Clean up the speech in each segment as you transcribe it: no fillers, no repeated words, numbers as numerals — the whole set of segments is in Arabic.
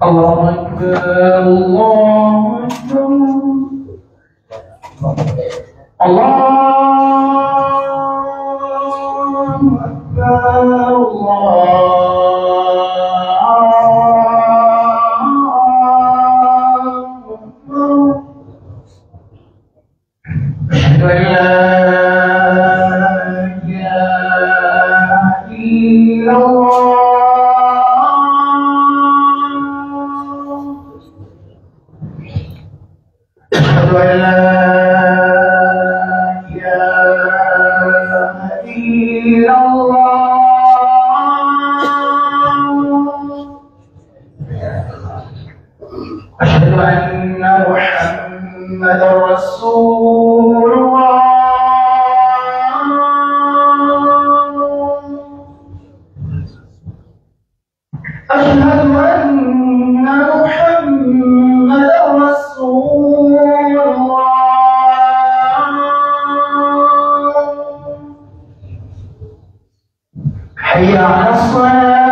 الله أكبر الله أكبر الله أكبر أشهد أن لا إله إلا الله أشهد أن لا إله إلا الله أشهد أن محمدا رسول الله أشهد أن محمدا رسول الله حي على الصلاة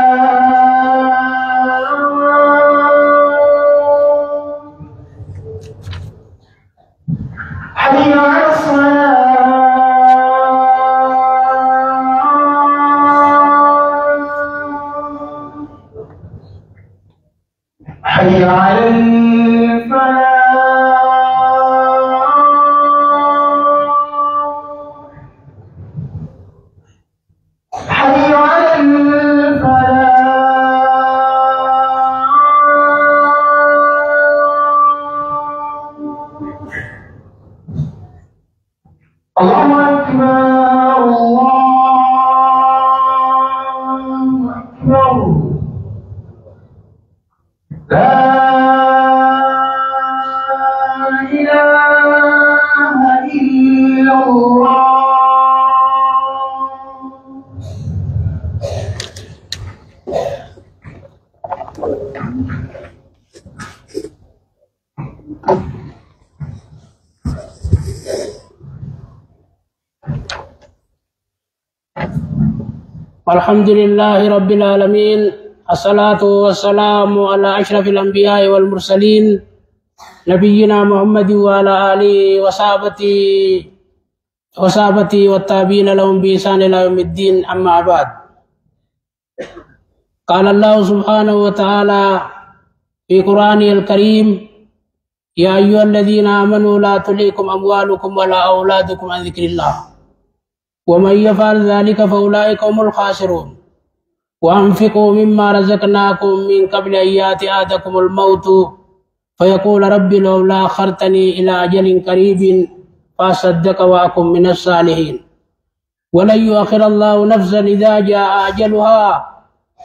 حي على الصلاة حي على الفلاح حي على الفلاح الله أكبر الله أكبر لا إله إلا الله الحمد لله رب العالمين الصلاة والسلام على أشرف الأنبياء والمرسلين نبينا محمد وعلى آله وصحبه والتابعين لهم بإحسان إلى يوم الدين أما بعد قال الله سبحانه وتعالى في قرآنه الكريم يا أيها الذين آمنوا لا تلهكم أموالكم ولا أولادكم عن ذكر الله ومن يفعل ذلك فأولئك هم الخاسرون وأنفقوا مما رزقناكم من قبل أن يأتي أحدكم الموت فيقول رب لولا أخرتني إلى أجل قريب فأصدق وأكن من الصالحين ولن يؤخر الله نفسا إذا جاء أجلها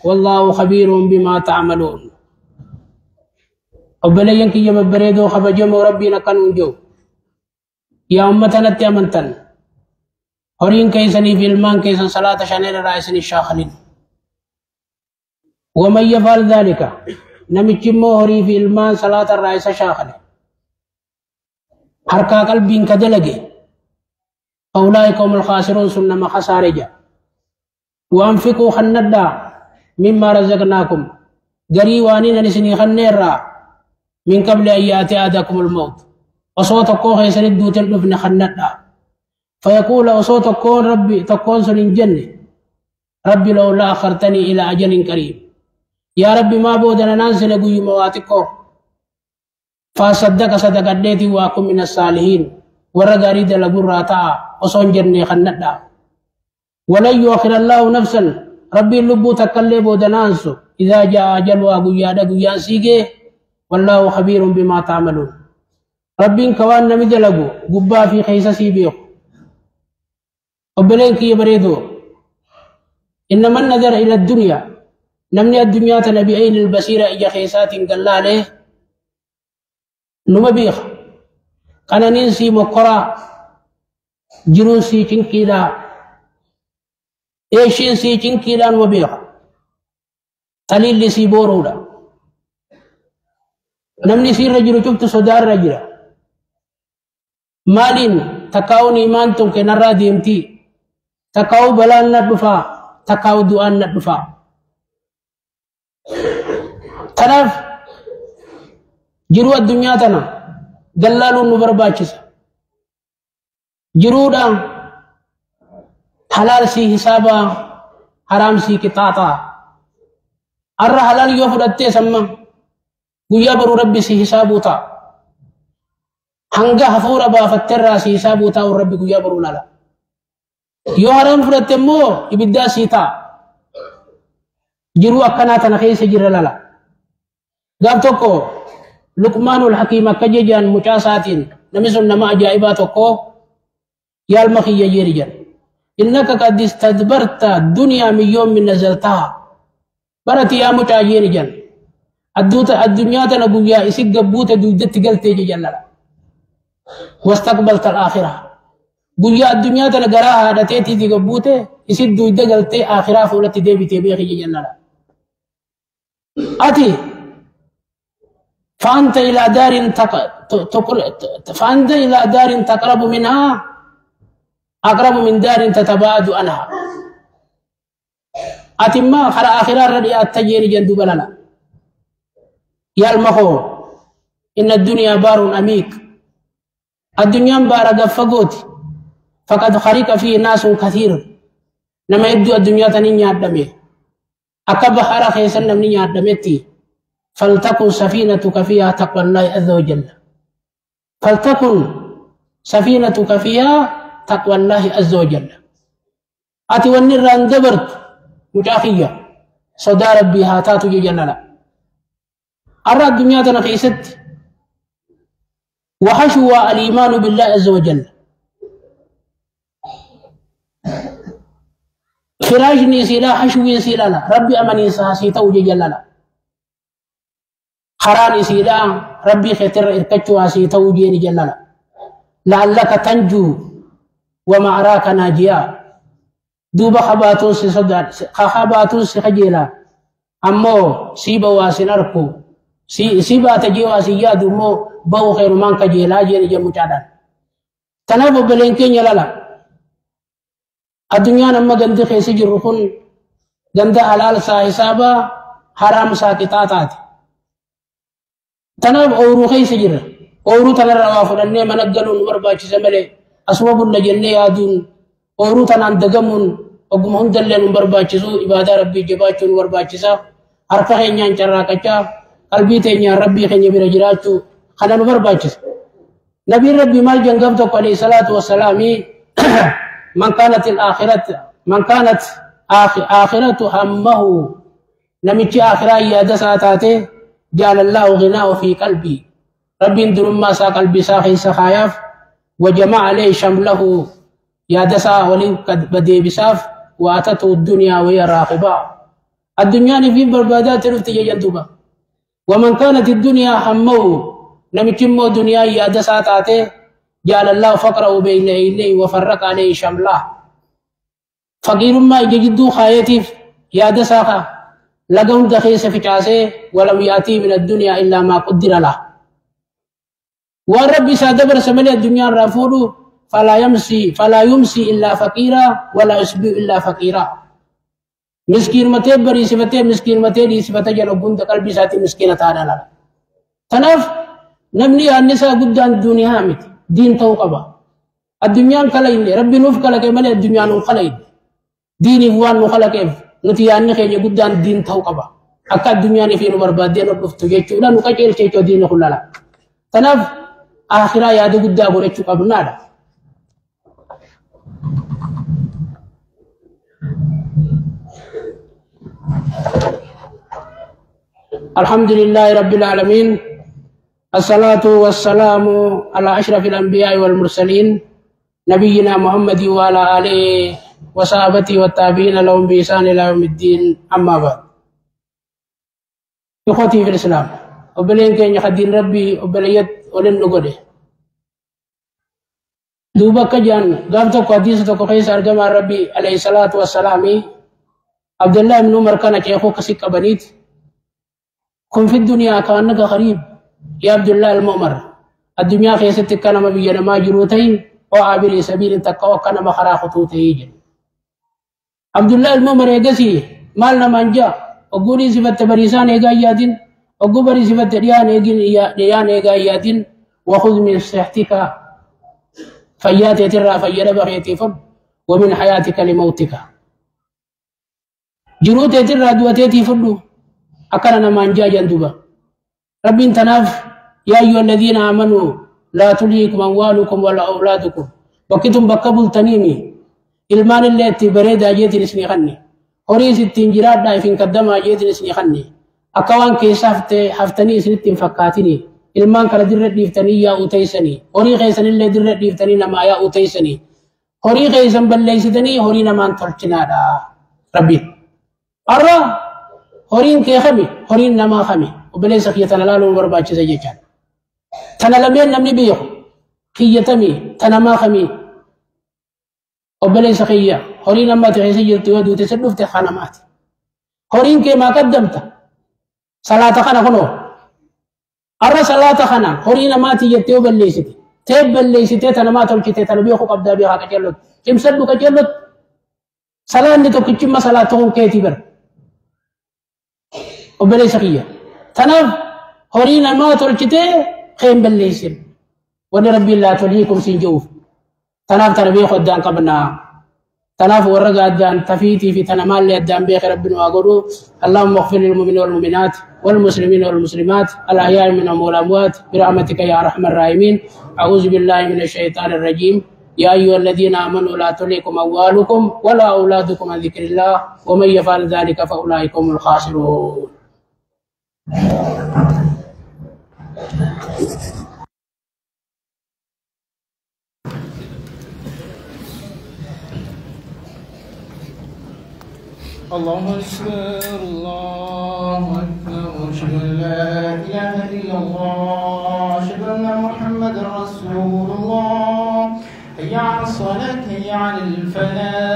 والله خبير بما تعملون أبلين كي يمبريدو خبجمو ربنا كانوا جو يا أمتنا تأمنتن هورين كيسني في المان كيسن صلاة شانير رئيسني الشاخلين ومن يفعل ذلك نمجمو هوري في المان صلاة الرئيس الشاخلين حركا قلبين كدلقي أولئك هم الخاسرون سنما خسارجا وأنفقوا خندا مما رزقناكم قريوانين نسني خنيرا من قبل أن يأتي أحدكم الموت وصوت كون خيسن دوتن ابن خندا فيقول وصوت كون ربي تكون سن جنة ربي لولا أخرتني إلى أجل قريب يا ربي ما بودنا ننسى نقول مواتكو فصدق صدق الديتي وأكون من الصالحين ورغاري دلغور راتا وصون جنة خندا ولن يؤخر الله نفسا ربي اللبو تكلبو دنانسو إذا جاء أجلها قيادة قيان سيجي والله خبير بما تعملون ربي كوان نمد لغو قبا في خيسة سيبيو وبلين كي بريدو إنما النظر إلى الدنيا نمني الدنيا تنبيين البصيرة إجا خيسات قلالة نمبيخ قنانين سي مقرى جنون سي چنكيلا ايشين سي چنكيلا نمبيخ تليل سي بورولا نمني سي رجل شفت صدار رجل مالين تكاون إيمان تنك نرى ديمتي تكاو بلان ندفع تكاو دوان ندفع تناف جروا الدنيا تنا دلالو نبرباچس جرو دا حلال سي حسابا حرام سي قطاطا ار حلال يو فدته سمم گویا برو ربي سي حسابوتا hanga hafura ba fatterra si hisabu ta rabbi guyya baru lala yo haram fudhatte mo ibidda sita jiru akkana tan keessa jirra lala gaf tokko luqmanul hakim akkajejan mucasatin nami sun nama ajaiba tokko yal makhiya jerijan innaka qad istadbarta dunya min yawmin nazaltaha barati ya mutajirijan addunya tan guyya isig gabbuta duddatti galte jallala واستقبلت الآخرة بويا الدنيا تنقراها دتيتي تقبوته يسد يدقلتي آخرة فولتي ديبي تبيخي جنة أتي فأنت إلى دار تقرب منها أقرب من دار تتباعد عنها أتي ما خلا آخرة رديات تجيري جندو بلنا يا المخو إن الدنيا بار أميك الدنيا بارغ فغوت فقد خرق فيه ناس كثير لما يبدو الدنيا تنين يادمي أكبر حرق يسن من يادمتي فلتكن سفينتك فيها تقوى الله عز وجل فلتكن سفينتك فيها تقوى الله عز وجل أتي والنران دبرت متاخية صدى ربي هاتاتو جنلا أرى الدنيا تنقيست وحشو الإيمان بالله عز وجل فراجني سيلا حشوي سيلا ربي أمني ساسيتا وجللا خراني سيلا ربي خطر إركتشوا سيتا وجيني جللا لعلك تنجو وما أراك ناجيا دوب خباتو سخجيلا أمو سيبا واسنركو سيبا تجيوا سيادو مو باو خير مان كجيلا جيني جمو تادان تنابو بلنكين يلالا الدنيا نما غندي خيسي جرخون غندا حلال سا حسابا حرام سا قطاطات تناب اورو خيسي جر اورو تنر وافدني منغلون برباچي سمله اسباب الجنه يادون اورو تنان دغمون وغمون دلن برباچي سو عباده ربي جباچون برباچي سا harka keenya carraaqacha qalbii teenya rabbii keenya bira jiraachuu kana nu barbaachisa nabi rabbi mal jangam to alayhi salatu wassalam man kanat akhiratu hammahu namichi akhira yaada saatate jala allah ghinahu fi qalbi rabbi durumma sa qalbi sa khaysa khayaf wa jama'a alayhi shamlahu yaada sa wali kad bade bisaf wa atatu ad-dunya wa yaraqiba الدنيا في بربادات رفتي جندوبا ومن كانت الدنيا همه نمتم دنيا يادسات آته جعل الله فقره بين إليه وفرق عليه شمله فقير ما يجدو خايتي يادساها لقون دخيس في جاسه ولم يأتي من الدنيا إلا ما قدر له والرب سادبر سمل الدنيا رافوله فلا يمسي إلا فقيرا ولا يسبي إلا فقيرا مسكين متى بري سبته مسكين متى دي سبته جلو بند قلبي ساتي مسكين تانا لا تناف نبني النساء قدام الدنيا مت دين توقبا الدنيا كلاين ربي نوف كلا كمال الدنيا نو كلاين ديني فوان نو كلا كيف نتي أني خير قدام دين توقبا أكاد الدنيا نفي نو برباد دين نبفتو جيتشو لا نو كجيل جيتشو دين كلها تناف آخرة يا دو قدام وريتشو قبلنا الحمد لله رب العالمين الصلاة والسلام على أشرف الأنبياء والمرسلين نبينا محمد وعلى آله وصحبه والتابعين لهم بإحسان إلى يوم الدين أما بعد إخوتي في الإسلام وبلين كان يخدين ربي وبليت ولن نقوله دوبا كجان قامتك حديثتك قيس أرقم ربي عليه الصلاة والسلام عبد الله بن عمر كان يخوك سك بنيت كن في الدنيا كأنك غريب يا عبد الله المؤمر الدنيا خيستك كان ما بيجنا ما جروتين وعابر سبيل تقوى كان مخرا خطوته يجن عبد الله المؤمن يقسي مالنا منجا وقولي صفة بريسان يقايادين وقبري صفة ديان يقايادين وخذ من صحتك فيات ترى فيرى بغيتي فر ومن حياتك لموتك جروت ترى دوتي فردو أكرنا منجا جندوبا رب تناف يا أيها الذين آمنوا لا تلهكم أموالكم ولا أولادكم بكتم بكبل تنيمي ilmaan illee itti bareedaa jeetiin isinii kanne horiis ittiin jiraadhaa ifin kaddamaa jeetiin isinii kanne akka waan keessa haftanii isinitti hin fakkaatini ilmaan kana dirre dhiiftanii yaa'uu teessanii horii keessan illee dirre dhiiftanii namaa yaa'uu teessanii horii keessan balleessitanii horii namaan tolchinaadha rabbi arra horiin kee kami horiin namaa kami obboleessa kiyya tana laaluun barbaachisa jechaan tana lameen namni beeku kiyyatamii tanamaa kamii وبليس خيا هورين أما تغيسي تودو تسلف تخانمات هورين كما قدمت صلاة خنا خنو أرى صلاة خنا هورين ما تيجي بليستي تيب بليستي تنما تلقي تنبيه قبضة بها كجلد كم سلو كجلد صلاة نتو كتشم صلاة تقوم كيتبر وبليس خيا تنف هورين ما تلقي خيم بليسن ولرب الله تلهيكم سنجوف تناف تنبيه قدام قبلنا تناف ورقة قدام تفيتي في تنمال اللي قدام بيخ ربنا وقولوا اللهم اغفر للمؤمنين والمؤمنات والمسلمين والمسلمات الأحياء منهم والأموات برحمتك يا أرحم الراحمين أعوذ بالله من الشيطان الرجيم يا أيها الذين آمنوا لا تلهكم أموالكم ولا أولادكم عن ذكر الله ومن يفعل ذلك فأولئك هم الخاسرون الله أكبر الله أكبر أشهد أن لا إله إلا الله أشهد أن محمدا رسول الله حي على الصلاة حي على الفلاح